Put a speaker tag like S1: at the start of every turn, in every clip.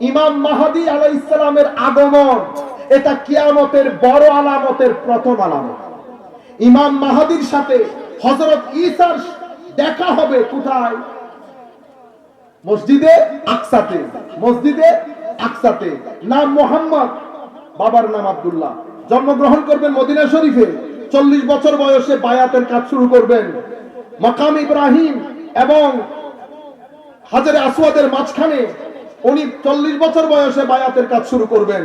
S1: ইমাম মাহদী আলাইহিস সালামের আগমন, এটা কিয়ামতের বড় আলামতের প্রথম আলামত। ইমাম মাহদীর সাথে হযরত ঈসার দেখা হবে কোথায়? মসজিদে আকসাতে। মসজিদে আকসাতে। নাম মোহাম্মদ, বাবার নাম আব্দুল্লাহ। জন্মগ্রহণ করবেন মদিনা শরীফে। 40 বছর বয়সে বায়াতের কাজ শুরু করবেন। মাকাম ইব্রাহিম এবং হাজারে আসওয়াদের মাঝখানে উনি 40 বছর বয়সে বায়াতের কাজ শুরু করবেন।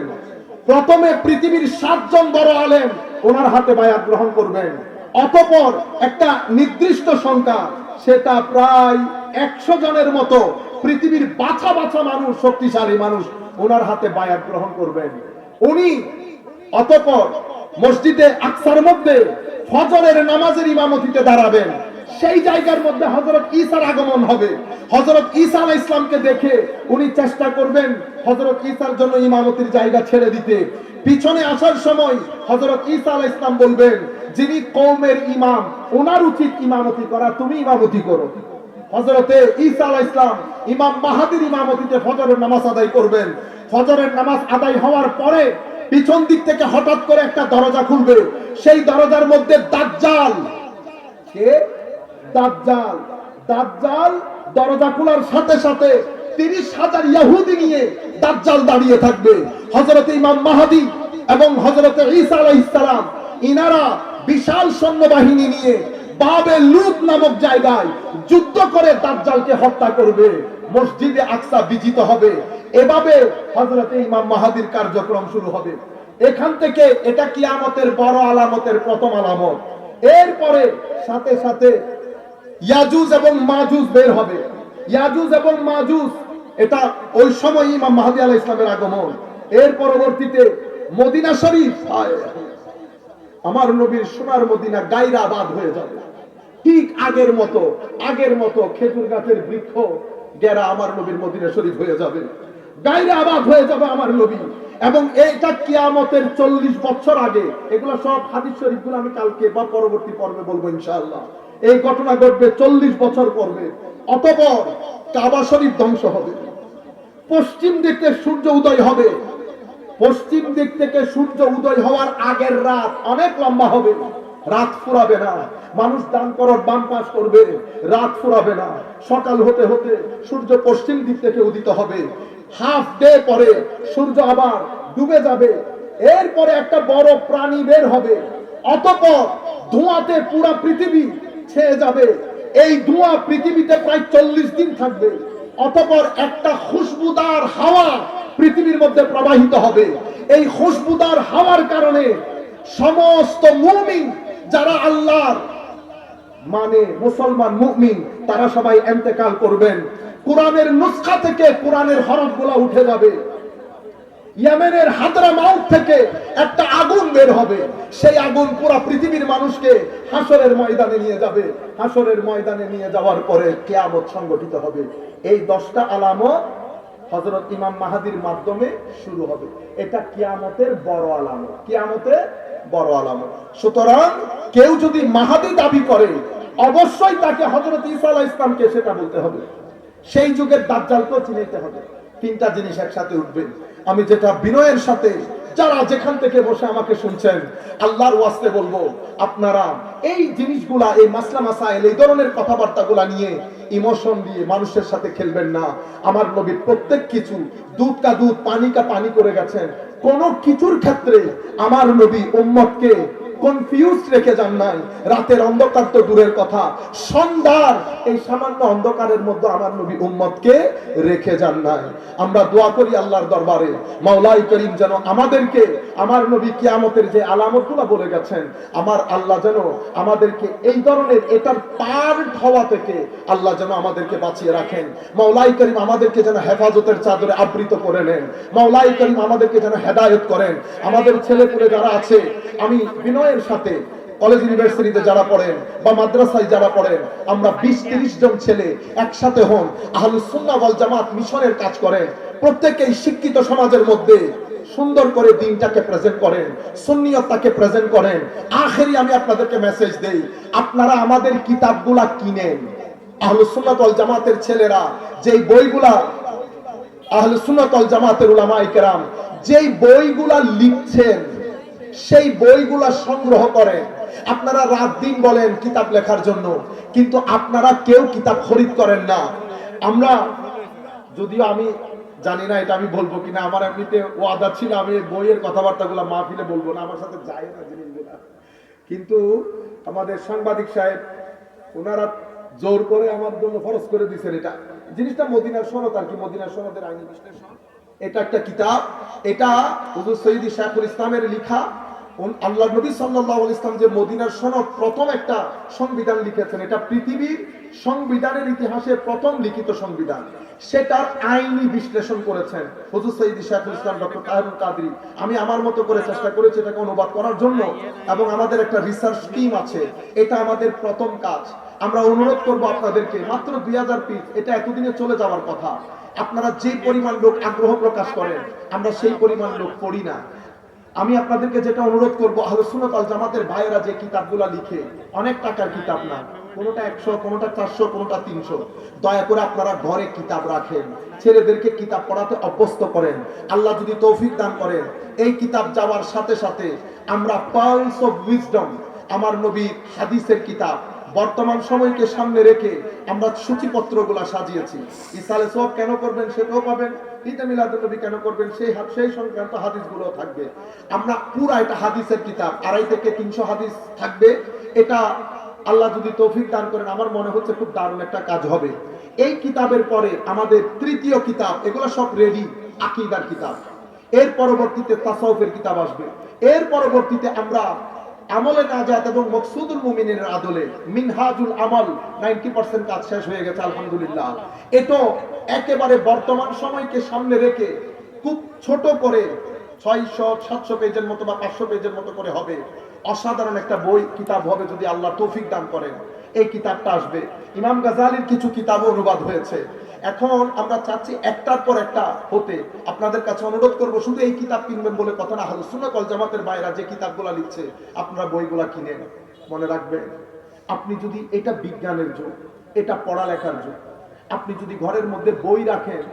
S1: প্রথমে পৃথিবীর 7 জন বড় আলেম ওনার হাতে বায়াত গ্রহণ করবেন। অতঃপর একটা নির্দিষ্ট সংখ্যা, সেটা প্রায় 100 জনের মতো পৃথিবীর বাছা বাছা মানুষ, শক্তিশালী মানুষ ওনার হাতে বায়াত গ্রহণ করবেন। উনি অতঃপর মসজিদে আকসার মধ্যে ফজরের নামাজের ইমামতিতে দাঁড়াবেন। সেই জায়গার মধ্যে হযরত ঈসার আগমন হবে। হযরত ঈসা আলাইহিস সালামকে দেখে উনি চেষ্টা করবেন হযরত ঈসার জন্য ইমামতির জায়গা ছেড়ে দিতে। পিছনে আসার সময় হযরত ঈসা আলাইহিস সালাম বলবেন, যিনি কওমের ইমাম, ওনার উচিত ইমামতি করা, তুমি ইমামতি করো। হযরতে ঈসা আলাইহিস সালাম ইমাম মাহদীর ইমামতিতে ফজরের নামাজ আদায় করবেন। ফজরের নামাজ আদায় হওয়ার পরে পিছন দিক থেকে হঠাৎ করে একটা দরজা খুলবে। সেই দরজার মধ্যে দাজ্জাল, কে? দাজ্জাল। দাজ্জাল দরজা খোলার সাথে সাথে 30,000 ইহুদি নিয়ে দাজ্জাল দাঁড়িয়ে থাকবে। হযরত ইমাম মাহদী এবং হযরত ঈসা আলাইহিস সালাম ইনারা বিশাল সৈন্যবাহিনী নিয়ে বাবে লুত নামক জায়গায় যুদ্ধ করে দাজ্জালকে হত্যা করবে। মসজিদে আকসা বিজিত হবে। এভাবে হযরত ইমাম মাহদীর কার্যক্রম শুরু হবে। এখান থেকে এটা কিয়ামতের বড় আলামতের প্রথম আলামত। এরপরে সাথে সাথে ইয়াজুজ এবং মাজুজ বের হবে। ইয়াজুজ এবং মাজুজ, এটা ওই সময় ইমাম মাহদী আলাইহিস সালামের আগমন। এর পরবর্তীতে মদিনা শরীফ, আমার নবীর সোনার মদিনা গায়রা আবাদ হয়ে যাবে। ঠিক আগের মতো খেজুর গাছের বৃক্ষ গেরা আমার নবীর মদিনা শরীফ হয়ে যাবে, গায়রা আবাদ হয়ে যাবে আমার নবী। এবং এইটা কিয়ামতের 40 বছর আগে। এগুলো সব হাদিস শরীফগুলো আমি কালকে বা পরবর্তী পর্বে বলবো ইনশাআল্লাহ। এই ঘটনা ঘটবে 40 বছর পর্বে। অতঃপর কাবা শরীফ ধ্বংস হবে। পশ্চিম দিক থেকে সূর্য উদয় হবে। পশ্চিম দিক থেকে সূর্য উদয় হওয়ার আগের রাত অনেক লম্বা হবে। রাত ফুরাবে না। মানুষ দান করত বাম পাশ করবে, রাত ফুরাবে না। সকাল হতে হতে সূর্য পশ্চিম দিক থেকে উদিত হবে। হাফ ডে পরে সূর্য আবার ডুবে যাবে। এরপরে একটা বড় প্রাণী বের হবে। অতঃপর ধোঁয়াতে পুরো পৃথিবী ছেয়ে যাবে। এই ধোঁয়া পৃথিবীতে প্রায় 40 দিন থাকবে। অতঃপর একটা খুশবুদার হাওয়া পৃথিবীর মধ্যে প্রবাহিত হবে। এই খুশবুদার হাওয়ার কারণে সমস্ত মুমিন যারা আল্লাহর মানে মুসলমান মুমিন, তারা সবাই ইন্তেকাল করবেন। কোরআনের নুসখা থেকে কোরআনের হরফগুলো উঠে যাবে। ইয়েমেনের হাদরামাউত থেকে একটা আগুন বের হবে। সেই আগুন পুরো পৃথিবীর মানুষকে হাসরের ময়দানে নিয়ে যাবে। হাসরের ময়দানে নিয়ে যাওয়ার পরে কিয়ামত সংগঠিত হবে। এই 10টা আলামত হযরত ইমাম মাহদীর মাধ্যমে শুরু হবে। এটা কিয়ামতের বড় আলামত, কিয়ামতের বড় আলামত। সুতরাং কেউ যদি মাহদী দাবি করে, অবশ্যই তাকে হযরত ঈসা আলাইহিস সালামকে সেটা বলতে হবে। সেই যুগের দাজ্জালকেও চিনাইতে হবে। 3টা জিনিস একসাথে উঠবে। আমি যেটা বিনয়ের সাথে যারা যেখান থেকে বসে আমাকে শুনছেন, আল্লাহর ওয়াস্তে বলবো, আপনারা এই জিনিসগুলা, এই মাসলা মাসাইল, এই ধরনের কথাবার্তাগুলা নিয়ে ইমোশন দিয়ে মানুষের সাথে খেলবেন না। আমার নবী প্রত্যেক কিছু দুধ কা দুধ পানি কা পানি করে গেছেন। কোন কিছুর ক্ষেত্রে আমার নবী উম্মতকে কনফিউজড রেখে যান নাই। রাতের অন্ধকার তো দূরের কথা, সন্ধ্যার এই সামান্য অন্ধকারের মধ্যে আমার নবী উম্মতকে রেখে যান নাই। আমরা দোয়া করি আল্লাহর দরবারে, মাওলাই করিম যেন আমাদেরকে, আমার নবী কিয়ামতের যে আলামতগুলো বলে গেছেন, আমার আল্লাহ যেন আমাদেরকে এই ধরনের এটার পার্ট হওয়া থেকে আল্লাহ যেন আমাদেরকে বাঁচিয়ে রাখেন। মাওলাই করিম আমাদেরকে যেন হেফাজতের চাদরে আবৃত করে নেন। মাওলাই করিম আমাদেরকে যেন হেদায়েত করেন। আমাদের ছেলেপুলে যারা আছে, আমি বিনয়ের সাথে কলেজ ইউনিভার্সিটিতে যারা পড়েন বা মাদ্রাসায় যারা পড়েন, আমরা 20-30 জন ছেলে একসাথে হন, আহলুস সুন্নাহ ওয়াল জামাত মিশনের কাজ করেন। প্রত্যেকেই শিক্ষিত সমাজের মধ্যে সুন্দর করে দিনটাকে প্রেজেন্ট করেন, সুন্নিয়তটাকে প্রেজেন্ট করেন। আখেরি আমি আপনাদেরকে মেসেজ দেই, আপনারা আমাদের কিতাবগুলা কিনেন। আহলুস সুন্নাহ ওয়াল জামাতের ছেলেরা যেই বইগুলা আহলে সুন্নাত ওয়াল জামাতের উলামায়ে কেরাম যেই বইগুলা লিখছেন সেই বইগুলা সংগ্রহ করেন। আপনারা রাত দিন বলেন কিতাব লেখার জন্য, কিন্তু আপনারা কেউ কিতাব খরিদ করেন না। আমরা যদিও আমি জানি না এটা আমি বলবো কিনা, আমার এমনিতে ওয়াদা ছিল আমি বইয়ের কথাবার্তাগুলো মাহফিলে বলবো না, আমার সাথে যায় না জিনিসগুলা, কিন্তু আমাদের সাংবাদিক সাহেব ওনারা জোর করে আমার জন্য ফরজ করে দিয়েছেন। এটা জিনিসটা মদিনার সনদ আর কি, মদিনার সনদের আইনি বিশ্লেষণ। এটা একটা কিতাব, এটা হুজুর সৈয়দ শাইখুল ইসলামের লেখা। আল্লাহ নবী সাল্লাল্লাহু আলাইহি ওয়াসাল্লাম যে মদিনার সনদ প্রথম একটা সংবিধান লিখেছেন, এটা পৃথিবীর সংবিধানের ইতিহাসে প্রথম লিখিত সংবিধান, সেটার আইনি বিশ্লেষণ করেছেন হুজুর সৈয়দ শাইখুল ইসলাম ডক্টর তাহেরুল কাদরী। আমি আমার মতো করে চেষ্টা করেছি এটাকে অনুবাদ করার জন্য, এবং আমাদের একটা রিসার্চ টিম আছে, এটা আমাদের প্রথম কাজ। আমরা অনুরোধ করব আপনাদেরকে, মাত্র 2000 পিস, এটা এতদিনে চলে যাওয়ার কথা। আপনারা যে পরিমাণ লোক আগ্রহ প্রকাশ করেন, আমরা সেই পরিমাণ লোক পড়ি না। আমি আপনাদেরকে যেটা অনুরোধ করবো, আহলে সুন্নাত ওয়াল জামাতের ভাইয়েরা যে কিতাবগুলো লিখে, অনেক টাকার কিতাব না, কোনোটা 100, কোনোটা 400, কোনোটা 300, দয়া করে আপনারা ঘরে কিতাব রাখেন, ছেলেদেরকে কিতাব পড়াতে অভ্যস্ত করেন। আল্লাহ যদি তৌফিক দান করেন, এই কিতাব যাওয়ার সাথে সাথে আমরা পালস অফ উইজডম, আমার নবীর হাদিসের কিতাব, বর্তমান সময়কে সামনে রেখে আমরা সূচিপত্রগুলা সাজিয়েছি। ইসালে সব কেন করবেন সেটাও পাবেন, ঈদে মিলাদুন নবী কেন করবেন সেই সংক্রান্ত হাদিসগুলো থাকবে। আমরা পুরা এটা হাদিসের কিতাব, 250 থেকে 300 হাদিস থাকবে। এটা আল্লাহ যদি তৌফিক দান করেন, আমার মনে হচ্ছে খুব দারুণ একটা কাজ হবে। এই কিতাবের পরে আমাদের তৃতীয় কিতাব, এগুলো সব রেডি, আকীদার কিতাব। এর পরবর্তীতে তাসাউফের কিতাব আসবে। এর পরবর্তীতে আমরা আমলে নাজাত এবং মকসুদুল মুমিনের আদলে মিনহাজুল আমল 90% কাজ শেষ হয়ে গেছে আলহামদুলিল্লাহ। এটা একেবারে বর্তমান সময়কে সামনে রেখে খুব ছোট করে 600-700 পেজের মতো বা 500 পেজের মতো করে হবে। অসাধারণ একটা বই কিতাব হবে যদি আল্লাহ তৌফিক দান করেন। এই কিতাবটা আসবে। ইমাম গাজালির কিছু কিতাবও অনুবাদ হয়েছে। এখন আমরা চাচ্ছি একটার পর একটা হতে। আপনাদের কাছে অনুরোধ করব, শুধু এই কিতাব কিনবেন বলে কথা না, আহলে সুন্নাত ওয়াল জামাতের বাইরা যে কিতাবগুলো লিখছে আপনারা বইগুলা কিনেন। মনে রাখবেন, আপনি যদি, এটা বিজ্ঞানের যুগ, এটা পড়ালেখার যুগ, আপনি যদি ঘরের মধ্যে বই রাখেন,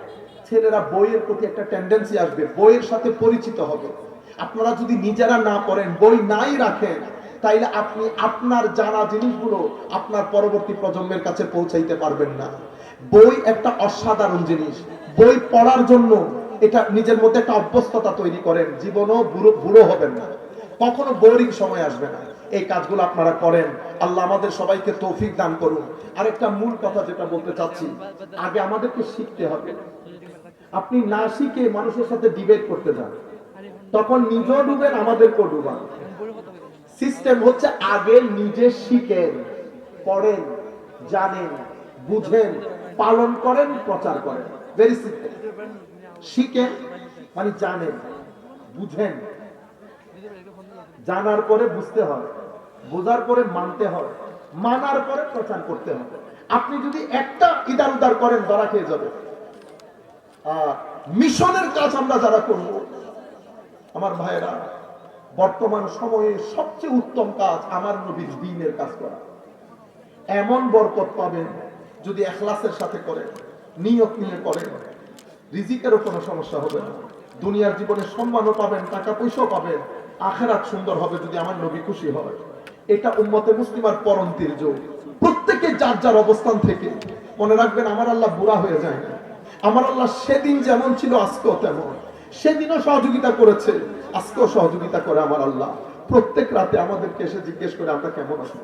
S1: ছেলেরা বইয়ের প্রতি একটা টেন্ডেন্সি আসবে, বইয়ের সাথে পরিচিত হবে। আপনারা যদি নিজেরা না পড়েন, বই নাই রাখেন, তাইলে আপনি আপনার জানা জিনিসগুলো আপনার পরবর্তী প্রজন্মের কাছে পৌঁছাইতে পারবেন না। বই একটা অসাধারণ জিনিস, বই পড়ার জন্য এটা নিজের মধ্যে একটা অভ্যস্ততা তৈরি করেন, জীবনও বুড়ো হবেন না, কখনো বোরিং সময় আসবে না। এই কাজগুলো আপনারা করেন, আল্লাহ আমাদের সবাইকে তৌফিক দান করুন। আরেকটা মূল কথা যেটা বলতে চাচ্ছি, আগে আমাদেরকে শিখতে হবে। আপনি না শিখে মানুষের সাথে ডিবেট করতে যান, তখন নিজেও ডুবেন, আমাদেরকেও ডুবান। সিস্টেম হচ্ছে আগে নিজে শিখেন, পড়েন, জানেন, বুঝেন, পালন করেন, প্রচার করেন। Very simple. শিখেন মানে জানেন, বুঝেন, জানার পরে বুঝতে হয়, বোঝার পরে মানতে হয়, মানার পরে প্রচার করতে হবে। আপনি যদি একটা ইদার উদার করেন, ধরা খেয়ে যাবে। মিশনের কাজ আমরা যারা করব, আমার ভাইয়েরা, বর্তমান সময়ে সবচেয়ে উত্তম কাজ আমার নবীর দ্বীনের কাজ করা। এমন বরকত পাবেন যদি ইখলাসের সাথে করেন, নিয়ত নিয়ে করেন, রিজিকেরও কোনো সমস্যা হবে না। দুনিয়ার জীবনে সম্মানও পাবেন, টাকা পয়সাও পাবেন, আখিরাত সুন্দর হবে যদি আমার নবী খুশি হয়। এটা উম্মতে মুসলিমার পরন্তির যোগ। প্রত্যেকে যার যার অবস্থান থেকে মনে রাখবেন, আমার আল্লাহ বুড়া হয়ে যায় না। আমার আল্লাহ সেদিন যেমন ছিল আজকেও তেমন। সেদিনও সহযোগিতা করেছে, আজকেও সহযোগিতা করে আমার আল্লাহ। প্রত্যেক রাতে আমাদেরকে এসে জিজ্ঞেস করে আমরা কেমন আছি।